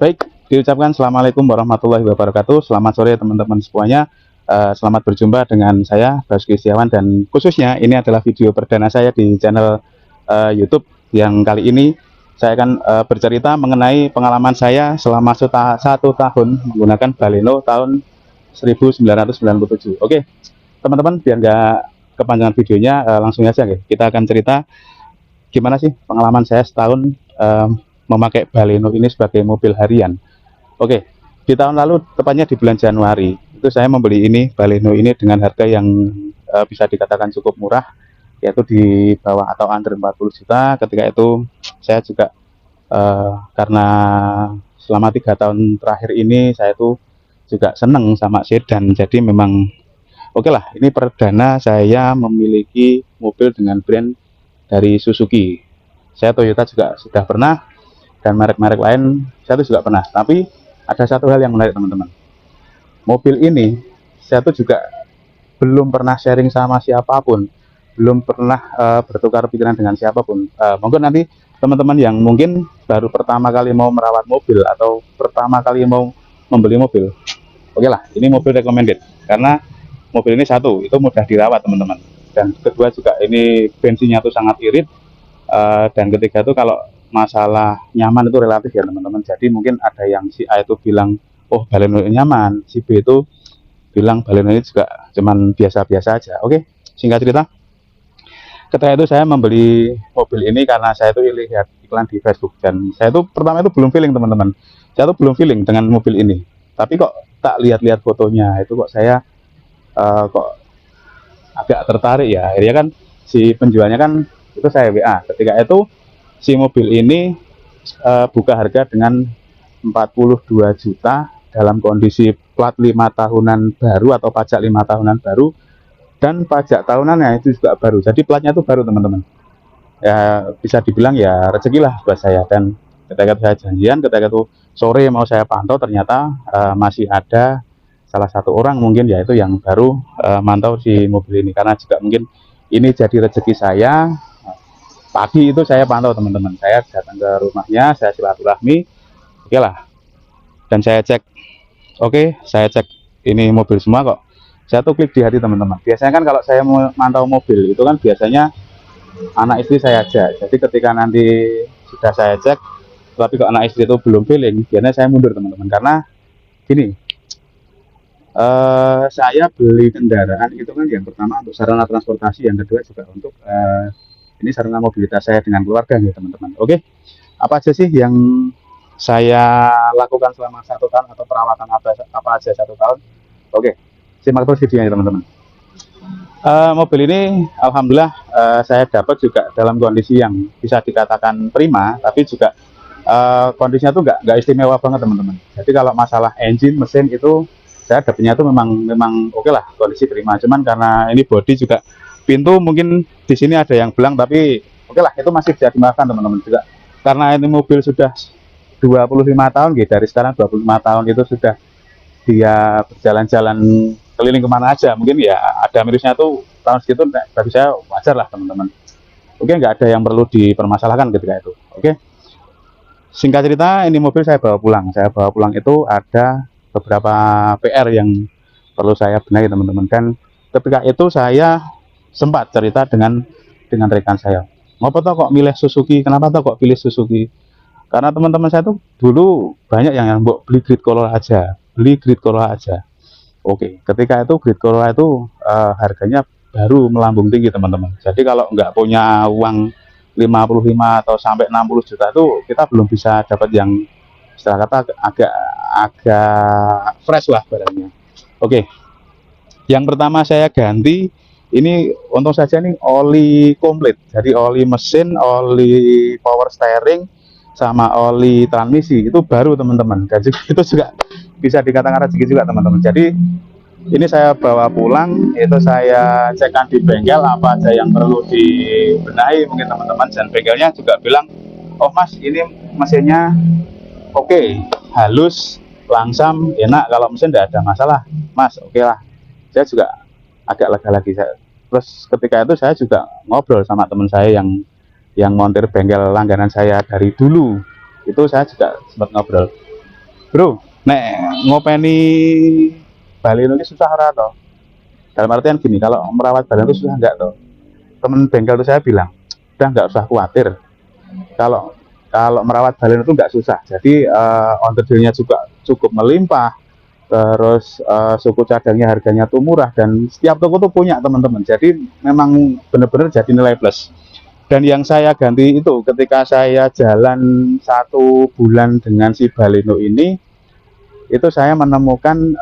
Baik, diucapkan Assalamualaikum warahmatullahi wabarakatuh. Selamat sore teman-teman semuanya. Selamat berjumpa dengan saya, Basuki Setiawan, dan khususnya ini adalah video perdana saya di channel YouTube. Yang kali ini saya akan bercerita mengenai pengalaman saya selama 1 tahun menggunakan Baleno tahun 1997. Oke, teman-teman, biar nggak kepanjangan videonya, langsung aja ya. Kita akan cerita gimana sih pengalaman saya setahun memakai Baleno ini sebagai mobil harian. Oke, di tahun lalu, tepatnya di bulan Januari, itu saya membeli ini Baleno ini dengan harga yang bisa dikatakan cukup murah, yaitu di bawah atau under 40 juta. Ketika itu saya juga karena selama 3 tahun terakhir ini saya tuh juga seneng sama sedan, jadi memang oke lah, ini perdana saya memiliki mobil dengan brand dari Suzuki. Saya Toyota juga sudah pernah, dan merek-merek lain saya tuh juga pernah. Tapi ada satu hal yang menarik teman-teman, mobil ini saya tuh juga belum pernah sharing sama siapapun, belum pernah bertukar pikiran dengan siapapun. Mungkin nanti teman-teman yang mungkin baru pertama kali mau merawat mobil atau pertama kali mau membeli mobil, oke lah, ini mobil recommended karena mobil ini satu, itu mudah dirawat teman-teman, dan kedua juga ini bensinnya tuh sangat irit. Dan ketiga itu kalau masalah nyaman itu relatif ya teman-teman. Jadi mungkin ada yang si A itu bilang, oh Baleno nyaman, si B itu bilang Baleno ini juga cuman biasa-biasa aja. Oke, singkat cerita, ketika itu saya membeli mobil ini karena saya itu lihat iklan di Facebook, dan saya itu pertama itu belum feeling teman-teman. Saya tuh belum feeling dengan mobil ini, tapi kok tak lihat-lihat fotonya itu kok saya kok agak tertarik ya. Akhirnya kan si penjualnya kan itu saya WA. Ketika itu si mobil ini buka harga dengan 42 juta dalam kondisi plat 5 tahunan baru atau pajak 5 tahunan baru, dan pajak tahunannya itu juga baru. Jadi platnya itu baru teman-teman. Ya bisa dibilang ya rezeki lah buat saya. Dan ketika itu saya janjian, ketika itu sore mau saya pantau, ternyata masih ada salah satu orang mungkin yaitu yang baru mantau si mobil ini, karena juga mungkin ini jadi rezeki saya. Pagi itu saya pantau teman-teman, saya datang ke rumahnya, saya silaturahmi, oke lah, dan saya cek, oke, saya cek ini mobil semua kok. Saya tuh klik di hati teman-teman. Biasanya kan kalau saya mau mantau mobil itu kan biasanya anak istri saya aja. Jadi ketika nanti sudah saya cek, tapi kalau anak istri itu belum feeling, biasanya saya mundur teman-teman. Karena gini, saya beli kendaraan itu kan yang pertama untuk sarana transportasi, yang kedua juga untuk ini sarana mobilitas saya dengan keluarga nih teman-teman. Oke, apa aja sih yang saya lakukan selama 1 tahun, atau perawatan apa aja 1 tahun? Oke, simak terus videonya teman-teman. Mobil ini alhamdulillah saya dapat juga dalam kondisi yang bisa dikatakan prima, tapi juga kondisinya tuh nggak istimewa banget teman-teman. Jadi kalau masalah engine, mesin itu saya dapetnya tuh memang oke lah, kondisi prima. Cuman karena ini body juga, pintu mungkin di sini ada yang belang, tapi oke lah, itu masih bisa dimaafkan teman-teman juga. Karena ini mobil sudah 25 tahun gitu, dari sekarang 25 tahun itu sudah dia berjalan-jalan keliling kemana aja, mungkin ya ada minusnya tuh tahun segitu, bagi saya wajar lah teman-teman. Oke, nggak ada yang perlu dipermasalahkan ketika itu. Oke, singkat cerita, ini mobil saya bawa pulang. Saya bawa pulang itu ada beberapa PR yang perlu saya benahi teman-teman. Dan ketika itu saya sempat cerita dengan rekan saya, ngapa toh kok milih Suzuki, kenapa toh kok pilih Suzuki? Karena teman-teman saya tuh dulu banyak yang beli Grid Corolla aja, beli Grid Corolla aja. Oke, ketika itu Grid Corolla itu harganya baru melambung tinggi teman-teman. Jadi kalau nggak punya uang 55 atau sampai 60 juta itu kita belum bisa dapat yang istilah kata agak fresh lah barangnya. Oke, yang pertama saya ganti ini, untung saja nih oli komplit. Jadi oli mesin, oli power steering, sama oli transmisi itu baru teman-teman. Dan itu juga bisa dikatakan rezeki juga teman-teman. Jadi ini saya bawa pulang, itu saya cekkan di bengkel apa aja yang perlu dibenahi mungkin teman-teman. Dan bengkelnya juga bilang, oh mas ini mesinnya oke, halus, langsam, enak, kalau mesin tidak ada masalah mas, oke lah. Saya juga agak lega lagi. Terus ketika itu saya juga ngobrol sama teman saya yang montir bengkel langganan saya dari dulu, itu saya juga sempat ngobrol. Bro, nek ngopeni baleno ini susah ora toh? Dalam artian gini, kalau merawat baleno itu susah enggak toh? Temen bengkel itu saya bilang, udah nggak usah khawatir. Kalau kalau merawat baleno itu nggak susah. Jadi onderdilnya juga cukup melimpah. Terus suku cadangnya harganya tuh murah dan setiap toko tuh punya teman-teman. Jadi memang benar-benar jadi nilai plus. Dan yang saya ganti itu ketika saya jalan 1 bulan dengan si baleno ini, itu saya menemukan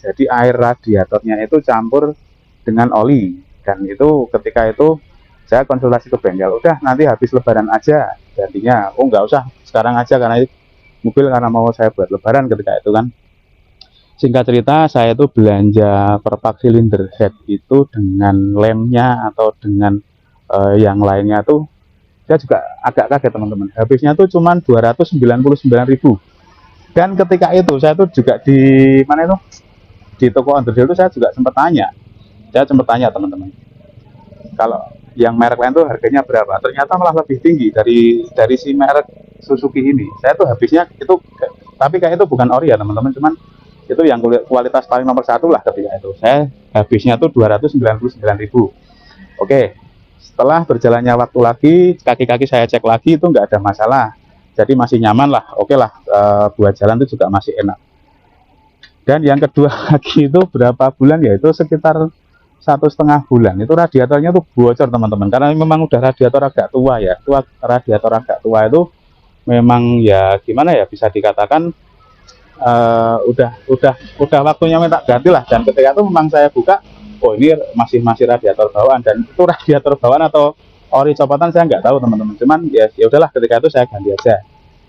jadi air radiatornya itu campur dengan oli. Dan itu ketika itu saya konsultasi ke bengkel, udah nanti habis lebaran aja gantinya. Oh nggak usah sekarang aja karena mobil karena mau saya buat lebaran ketika itu kan. Singkat cerita, saya tuh belanja perpak silinder head itu dengan lemnya atau dengan yang lainnya tuh saya juga agak kaget teman-teman. Habisnya tuh cuma 299.000. Dan ketika itu saya tuh juga di mana itu, di toko onderdil itu saya juga sempat tanya. Saya sempat tanya teman-teman, kalau yang merek lain tuh harganya berapa? Ternyata malah lebih tinggi dari si merek Suzuki ini. Saya tuh habisnya itu, tapi kayak itu bukan ori ya teman-teman, cuman itu yang kualitas paling nomor 1 lah ketika itu. Saya habisnya tuh 299.000. Oke, setelah berjalannya waktu lagi, kaki-kaki saya cek lagi itu nggak ada masalah. Jadi masih nyaman lah, oke lah, buat jalan itu juga masih enak. Dan yang kedua lagi itu berapa bulan ya, itu sekitar 1,5 bulan itu radiatornya tuh bocor teman-teman, karena memang udah radiator agak tua ya. Radiator agak tua itu memang ya gimana ya, bisa dikatakan udah waktunya minta ganti lah. Dan ketika itu memang saya buka, oh ini masih radiator bawaan, dan itu radiator bawaan atau ori copotan saya nggak tahu teman-teman. Cuman ya udahlah, ketika itu saya ganti aja.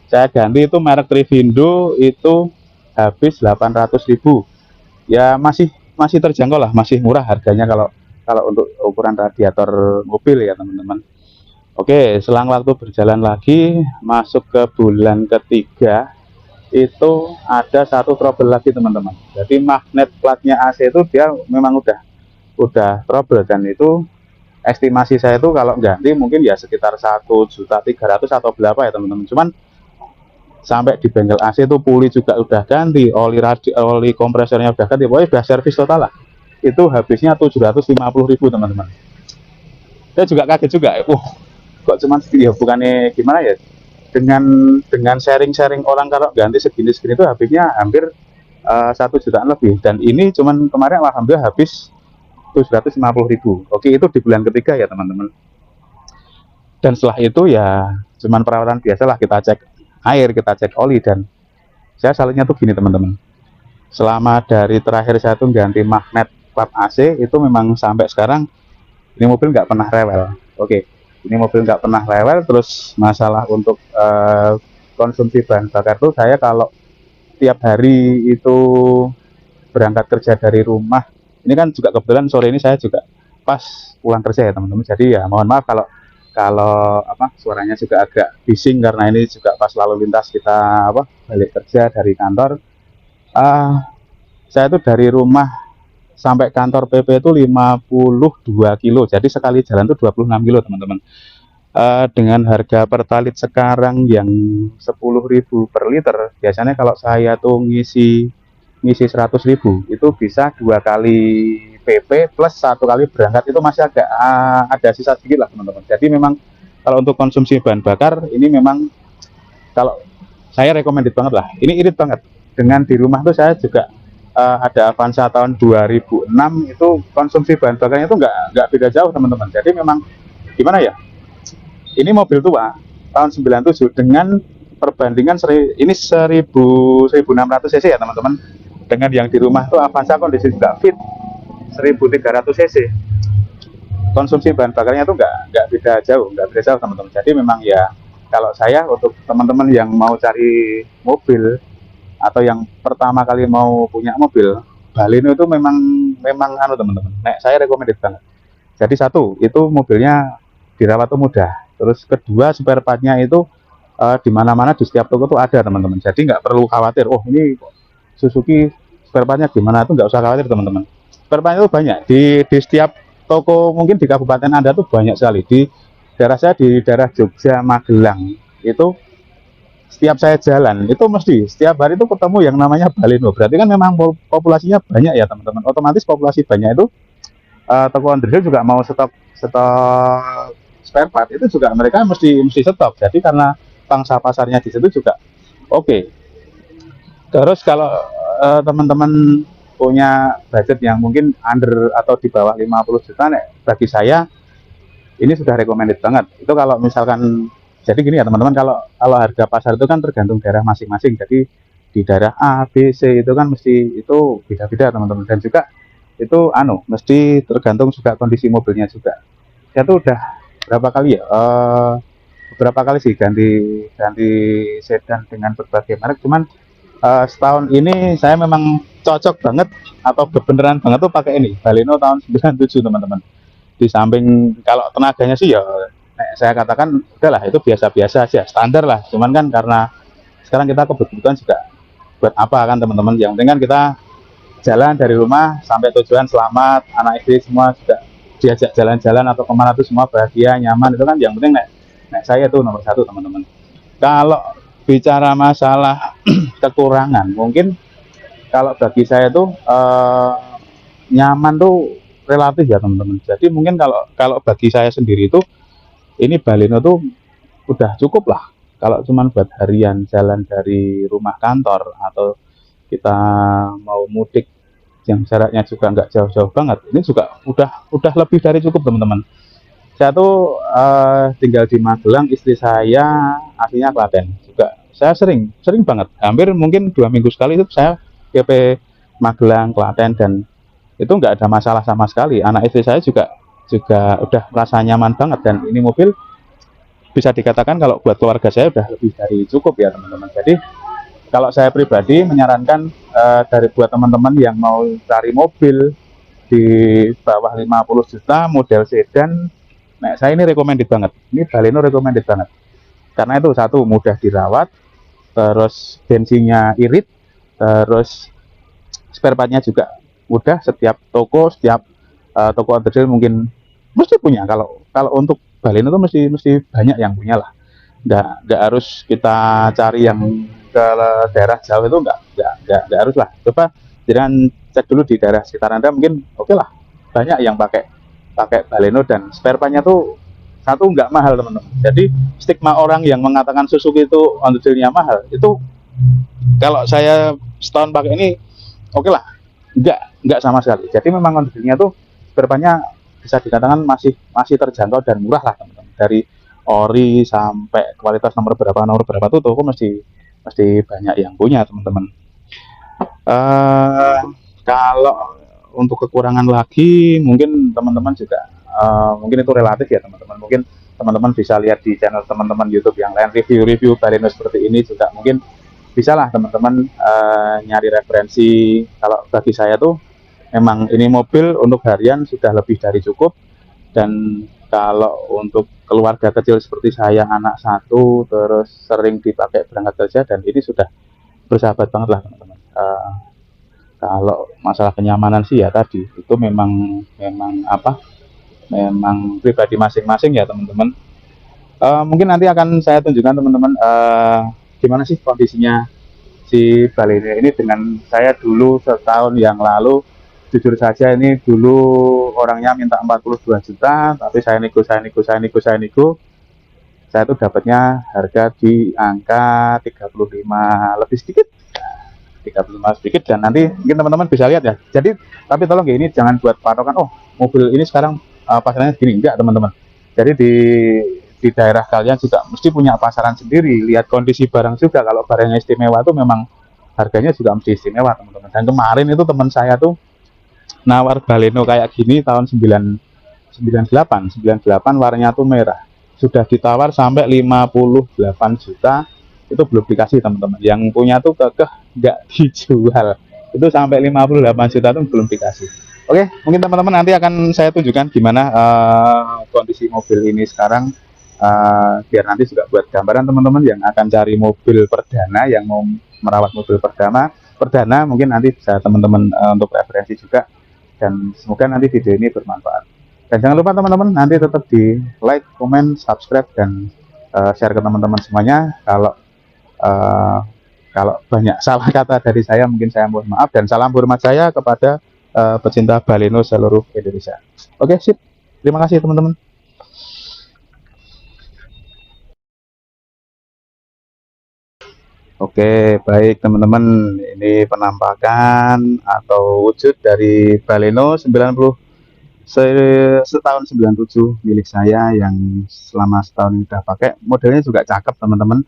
Saya ganti itu merek Trivindo, itu habis 800.000. Ya masih terjangkau lah, masih murah harganya kalau untuk ukuran radiator mobil ya teman-teman. Oke, selang waktu berjalan lagi, masuk ke bulan ketiga, itu ada satu trouble lagi teman-teman. Jadi magnet platnya AC itu dia memang udah trouble, dan itu estimasi saya itu kalau ganti mungkin ya sekitar 1.300.000 atau berapa ya teman-teman. Cuman sampai di bengkel AC itu puli juga udah ganti, oli kompresornya udah ganti, pokoknya udah servis total lah. Itu habisnya 750.000 teman-teman. Saya juga kaget juga, kok cuman segini ya, bukannya gimana ya, dengan sharing orang kalau ganti segini itu habisnya hampir 1 jutaan lebih. Dan ini cuman kemarin alhamdulillah habis 750.000. Oke, itu di bulan ketiga ya teman-teman. Dan setelah itu ya cuman perawatan biasa lah, kita cek air, kita cek oli. Dan saya salutnya tuh gini teman-teman, selama dari terakhir saya tuh ganti magnet plat AC itu memang sampai sekarang ini mobil nggak pernah rewel. Oke, ini mobil nggak pernah rewel. Terus masalah untuk konsumsi bahan bakar tuh, saya kalau tiap hari itu berangkat kerja dari rumah, ini kan juga kebetulan sore ini saya juga pas pulang kerja ya teman-teman. Jadi ya mohon maaf kalau suaranya juga agak bising, karena ini juga pas lalu lintas kita balik kerja dari kantor. Saya tuh dari rumah sampai kantor PP itu 52 kilo, jadi sekali jalan tuh 26 kilo teman-teman. Dengan harga pertalit sekarang yang 10.000 per liter, biasanya kalau saya tuh ngisi 100.000 itu bisa 2 kali PP plus 1 kali berangkat, itu masih agak ada sisa sedikit lah teman-teman. Jadi memang kalau untuk konsumsi bahan bakar ini memang kalau saya recommended banget lah. Ini irit banget. Dengan di rumah tuh saya juga ada Avanza tahun 2006, itu konsumsi bahan bakarnya itu nggak beda jauh teman-teman. Jadi memang gimana ya, ini mobil tua tahun 97 dengan perbandingan ini 1600 cc ya teman-teman, dengan yang di rumah tuh Avanza kondisi juga fit 1300 cc. Konsumsi bahan bakarnya tuh nggak beda jauh teman-teman. Jadi memang ya, kalau saya untuk teman-teman yang mau cari mobil atau yang pertama kali mau punya mobil, Baleno itu memang teman-teman. Saya recommended banget. Jadi satu, itu mobilnya dirawat tuh mudah. Terus kedua, spare partnya itu di mana-mana di setiap toko tuh ada teman-teman. Jadi nggak perlu khawatir, oh ini Suzuki spare partnya gimana, tuh nggak usah khawatir teman-teman. Spare partnya itu banyak di setiap toko, mungkin di kabupaten Anda tuh banyak sekali. Di daerah saya, di daerah Jogja Magelang itu setiap saya jalan itu mesti setiap hari itu ketemu yang namanya baleno. Berarti kan memang populasinya banyak ya teman-teman. Otomatis populasi banyak itu toko underdeal juga mau stok spare part itu juga mereka mesti stok. Jadi karena pangsa pasarnya di situ juga oke. Terus kalau teman-teman punya budget yang mungkin under atau di bawah 50 juta, bagi saya ini sudah recommended banget. Itu kalau misalkan, jadi gini ya teman-teman, kalau harga pasar itu kan tergantung daerah masing-masing. Jadi di daerah A, B, C itu kan mesti itu beda-beda teman-teman. Dan juga itu mesti tergantung juga kondisi mobilnya juga. Saya tuh udah berapa kali ya, beberapa kali sih ganti sedan dengan berbagai merek. Cuman setahun ini saya memang cocok banget atau beneran banget tuh pakai ini Baleno tahun 97 teman-teman. Di samping kalau tenaganya sih ya saya katakan udahlah itu biasa-biasa aja, standar lah. Cuman kan karena sekarang kita kebutuhan juga buat apa kan teman-teman, yang penting kan kita jalan dari rumah sampai tujuan selamat, anak istri semua juga diajak jalan-jalan atau kemana tuh semua bahagia, nyaman, itu kan yang penting saya tuh nomor satu teman-teman. Kalau bicara masalah kekurangan, mungkin kalau bagi saya tuh nyaman tuh relatif ya teman-teman. Jadi mungkin kalau bagi saya sendiri itu ini Baleno tuh udah cukup lah. Kalau cuman buat harian jalan dari rumah kantor atau kita mau mudik yang jaraknya juga nggak jauh-jauh banget, ini juga udah lebih dari cukup teman-teman. Saya tuh tinggal di Magelang, istri saya aslinya Klaten juga. Saya sering banget, hampir mungkin 2 minggu sekali itu saya PP Magelang, Klaten, dan itu nggak ada masalah sama sekali. Anak istri saya juga udah merasa nyaman banget, dan ini mobil bisa dikatakan kalau buat keluarga saya udah lebih dari cukup ya teman-teman. Jadi kalau saya pribadi menyarankan dari buat teman-teman yang mau cari mobil di bawah 50 juta model sedan, saya ini recommended banget. Ini Baleno recommended banget. Karena itu satu, mudah dirawat, terus bensinnya irit, terus spare partnya juga mudah. Setiap toko underdeal mungkin mesti punya. Kalau untuk Baleno itu mesti banyak yang punya lah. Nggak harus kita cari yang ke daerah jauh, itu nggak harus lah. Coba jangan cek dulu di daerah sekitar Anda, mungkin oke lah, banyak yang pakai Baleno, dan spare partnya tuh satu nggak mahal teman-teman. Jadi stigma orang yang mengatakan Suzuki itu underdealnya mahal, itu kalau saya setahun pakai ini oke lah, nggak sama sekali. Jadi memang underdealnya tuh spare partnya bisa dikatakan masih terjangkau dan murah lah teman-teman. Dari ori sampai kualitas nomor berapa tuh toko mesti banyak yang punya teman-teman. Kalau untuk kekurangan lagi mungkin teman-teman juga mungkin itu relatif ya teman-teman. Mungkin teman-teman bisa lihat di channel teman-teman YouTube yang lain, review Baleno seperti ini juga mungkin bisa lah teman-teman nyari referensi. Kalau bagi saya tuh memang ini mobil untuk harian sudah lebih dari cukup, dan kalau untuk keluarga kecil seperti saya, anak satu, terus sering dipakai berangkat kerja, dan ini sudah bersahabat banget lah teman-teman. Kalau masalah kenyamanan sih ya tadi itu memang pribadi masing-masing ya teman-teman. Mungkin nanti akan saya tunjukkan teman-teman gimana sih kondisinya si Baleno ini dengan saya dulu setahun yang lalu. Jujur saja ini dulu orangnya minta 42 juta, tapi saya nego, saya tuh dapatnya harga di angka 35 lebih sedikit, 35 sedikit. Dan nanti mungkin teman-teman bisa lihat ya. Jadi tapi tolong ini jangan buat patokan, oh mobil ini sekarang pasarannya segini, enggak teman-teman. Jadi di daerah kalian juga mesti punya pasaran sendiri, lihat kondisi barang juga. Kalau barangnya istimewa tuh memang harganya juga mesti istimewa teman-teman. Dan kemarin itu teman saya tuh nawar Baleno kayak gini tahun 98 warnanya tuh merah, sudah ditawar sampai 58 juta, itu belum dikasih teman-teman. Yang punya tuh kekeh nggak dijual, itu sampai 58 juta tuh belum dikasih. Oke, mungkin teman-teman nanti akan saya tunjukkan gimana kondisi mobil ini sekarang, biar nanti juga buat gambaran teman-teman yang akan cari mobil perdana, yang mau merawat mobil perdana mungkin nanti bisa teman-teman untuk referensi juga. Dan semoga nanti video ini bermanfaat. Dan jangan lupa teman-teman nanti tetap di like, comment, subscribe, dan share ke teman-teman semuanya. Kalau Eh, kalau banyak salah kata dari saya mungkin saya mohon maaf, dan salam hormat saya kepada pecinta Baleno seluruh Indonesia. Oke, sip. Terima kasih teman-teman. Oke, baik teman-teman. Ini penampakan atau wujud dari Baleno 90 setahun 97 milik saya yang selama setahun ini udah pakai. Modelnya juga cakep teman-teman.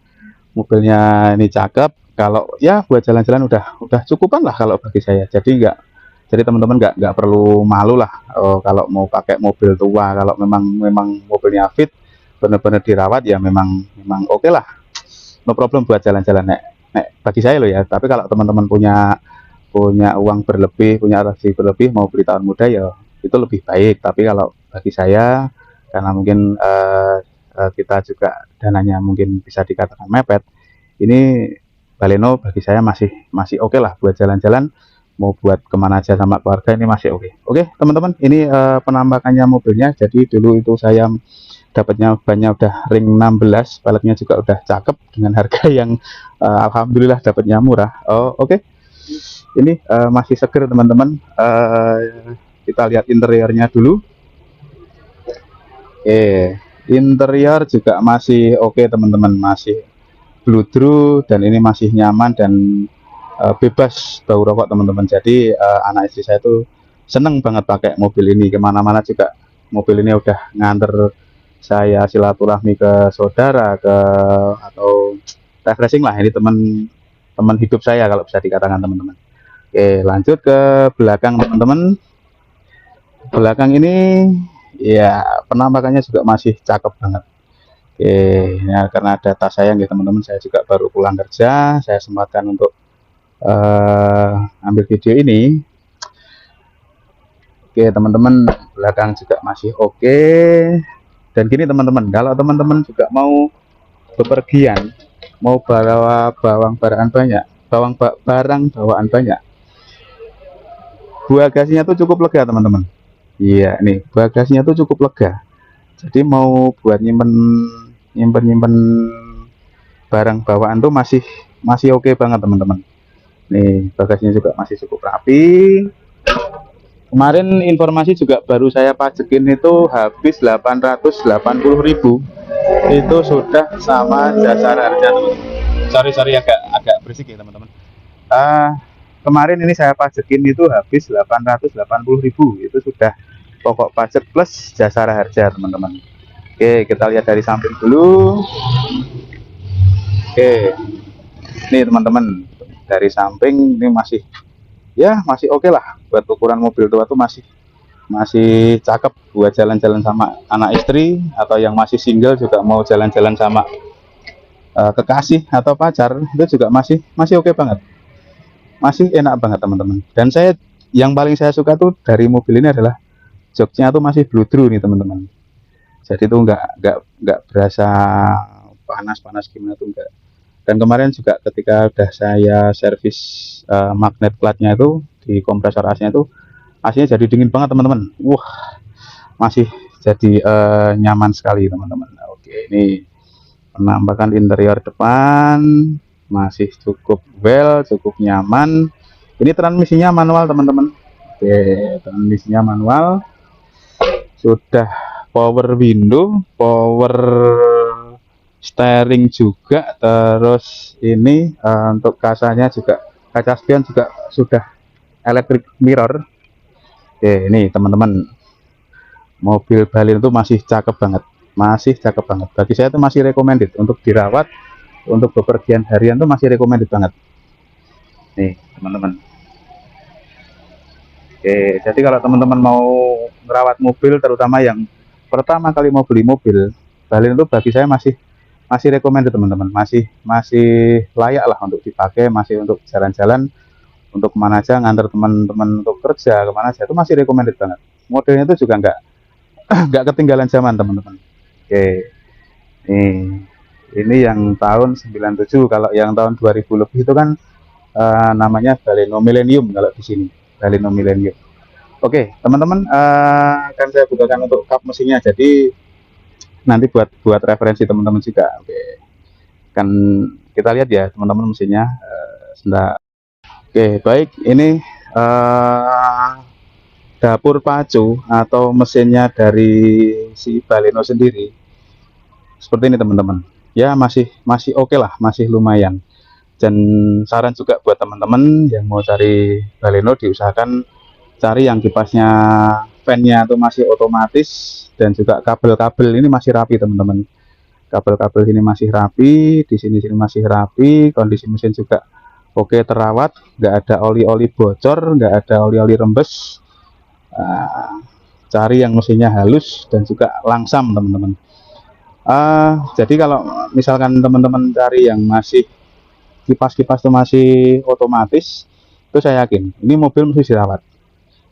Mobilnya ini cakep. Kalau ya buat jalan-jalan udah cukupan lah kalau bagi saya. Jadi teman-teman nggak perlu malu lah kalau mau pakai mobil tua. Kalau memang mobilnya fit, benar-benar dirawat ya memang oke lah, no problem buat jalan-jalan nek bagi saya loh ya. Tapi kalau teman-teman punya punya uang berlebih, punya rezeki berlebih, mau beli tahun muda ya itu lebih baik. Tapi kalau bagi saya, karena mungkin kita juga dananya mungkin bisa dikatakan mepet, ini Baleno bagi saya masih masih oke lah buat jalan-jalan, mau buat kemana aja sama keluarga ini masih oke. Oke teman-teman, ini penampakannya mobilnya. Jadi dulu itu saya dapatnya bannya udah ring 16, peletnya juga udah cakep dengan harga yang alhamdulillah dapatnya murah. Oke. Ini masih seger teman-teman. Kita lihat interiornya dulu. Interior juga masih oke teman-teman, masih bludru, dan ini masih nyaman dan bebas bau rokok teman-teman. Jadi anak istri saya tuh seneng banget pakai mobil ini, kemana-mana juga mobil ini udah nganter saya silaturahmi ke saudara, ke atau refreshing lah. Ini teman hidup saya kalau bisa dikatakan teman-teman. Oke, lanjut ke belakang teman-teman. Belakang ini ya penampakannya juga masih cakep banget. Oke, ya karena ada tas saya nih teman-teman, saya juga baru pulang kerja, saya sempatkan untuk ambil video ini. Oke teman-teman, belakang juga masih oke. Dan gini teman-teman, kalau teman-teman juga mau bepergian, mau bawa barang banyak, barang bawaan banyak, bagasinya tuh cukup lega teman-teman. Iya nih, bagasinya tuh cukup lega. Jadi mau buat nyimpen barang bawaan tuh masih masih oke banget teman-teman. Nih bagasinya juga masih cukup rapi. Kemarin informasi juga baru saya pajekin itu habis 880.000. Itu sudah sama jasa harga teman-teman. Sorry agak berisik ya teman-teman. Kemarin ini saya pajekin itu habis 880.000. Itu sudah pokok pajak plus jasa harja teman-teman. Oke, kita lihat dari samping dulu. Oke, ini teman-teman, dari samping ini masih ya masih oke lah buat ukuran mobil tua tuh, masih masih cakep buat jalan-jalan sama anak istri, atau yang masih single juga mau jalan-jalan sama kekasih atau pacar, itu juga masih masih oke banget, masih enak banget teman-teman. Dan saya yang paling saya suka tuh dari mobil ini adalah joknya tuh masih bludru nih teman-teman. Jadi tuh nggak berasa panas-panas gimana tuh enggak. Dan kemarin juga ketika udah saya servis magnet platnya itu di kompresor AC-nya itu, AC-nya jadi dingin banget teman-teman. Wah, masih jadi nyaman sekali teman-teman. Oke, ini penampakan interior depan masih cukup well, cukup nyaman. Ini transmisinya manual teman-teman. Oke, transmisinya manual. Sudah power window, power steering juga. Terus ini untuk kacanya juga, kaca spion juga sudah electric mirror. Oke, ini teman-teman, mobil Baleno itu masih cakep banget, masih cakep banget. Bagi saya itu masih recommended untuk dirawat, untuk bepergian harian itu masih recommended banget. Nih teman-teman. Oke, jadi kalau teman-teman mau merawat mobil, terutama yang pertama kali mau beli mobil, Baleno itu bagi saya masih masih recommended teman-teman, masih layak lah untuk dipakai, masih untuk jalan-jalan, untuk kemana aja, ngantar teman-teman untuk kerja kemana aja, itu masih recommended banget. Modelnya itu juga nggak ketinggalan zaman teman-teman. Oke, ini yang tahun 97. Kalau yang tahun 2000 lebih itu kan namanya Baleno Millennium kalau di sini, Baleno Millennium. Oke teman-teman, akan saya bukakan untuk kap mesinnya, jadi nanti buat referensi teman-teman juga. Oke, kan kita lihat ya teman-teman mesinnya. Sebentar. Oke, baik, ini dapur pacu atau mesinnya dari si Baleno sendiri seperti ini teman-teman. Ya masih oke lah, masih lumayan. Dan saran juga buat teman-teman yang mau cari Baleno, diusahakan cari yang kipasnya fan-nya itu masih otomatis, dan juga kabel-kabel ini masih rapi teman-teman. Kabel-kabel ini masih rapi, di sini masih rapi, kondisi mesin juga oke, terawat, nggak ada oli-oli bocor, nggak ada oli-oli rembes. Cari yang mesinnya halus dan juga langsam teman-teman. Jadi kalau misalkan teman-teman cari yang masih kipas-kipas itu masih otomatis, itu saya yakin ini mobil mesti dirawat.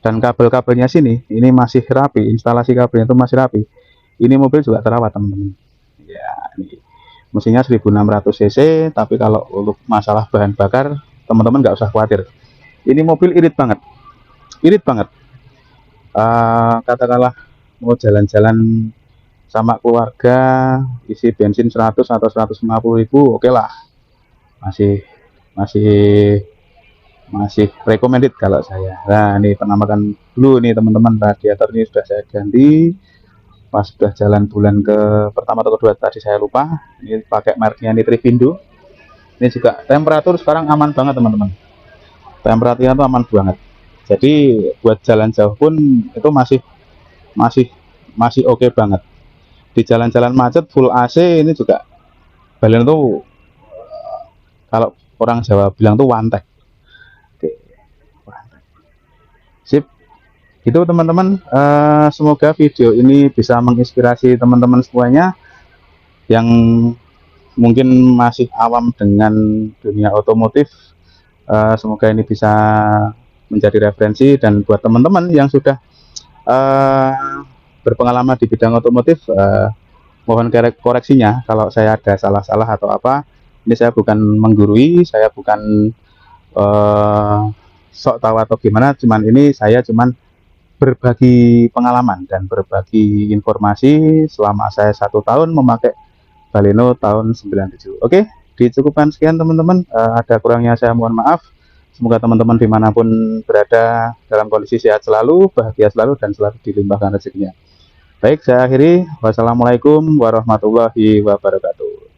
Dan kabel-kabelnya sini ini masih rapi, instalasi kabelnya itu masih rapi. Ini mobil juga terawat teman-teman. Ya, ini mesinnya 1600 cc, tapi kalau untuk masalah bahan bakar teman-teman nggak usah khawatir. Ini mobil irit banget, irit banget. Katakanlah mau jalan-jalan sama keluarga, isi bensin 100 atau 150.000, oke lah, masih masih recommended kalau saya. Nah, ini penampakan dulu nih teman-teman, radiator ini sudah saya ganti pas sudah jalan bulan ke pertama atau kedua, tadi saya lupa. Ini pakai mereknya Nitrivindo. Ini juga temperatur sekarang aman banget teman-teman, temperaturnya tuh aman banget. Jadi buat jalan jauh pun itu masih oke banget. Di jalan-jalan macet full AC ini juga Baleno tuh, kalau orang Jawa bilang tuh wantek. Oke, wantek. Sip. Itu teman-teman, semoga video ini bisa menginspirasi teman-teman semuanya yang mungkin masih awam dengan dunia otomotif. Semoga ini bisa menjadi referensi, dan buat teman-teman yang sudah berpengalaman di bidang otomotif, mohon koreksinya kalau saya ada salah-salah atau apa. Ini saya bukan menggurui, saya bukan sok tahu atau gimana, cuman ini saya cuman berbagi pengalaman dan berbagi informasi selama saya 1 tahun memakai Baleno tahun 97. Oke, dicukupkan sekian teman-teman. Ada kurangnya saya mohon maaf. Semoga teman-teman dimanapun berada dalam kondisi sehat selalu, bahagia selalu, dan selalu dilimpahkan rezekinya. Baik, saya akhiri. Wassalamualaikum warahmatullahi wabarakatuh.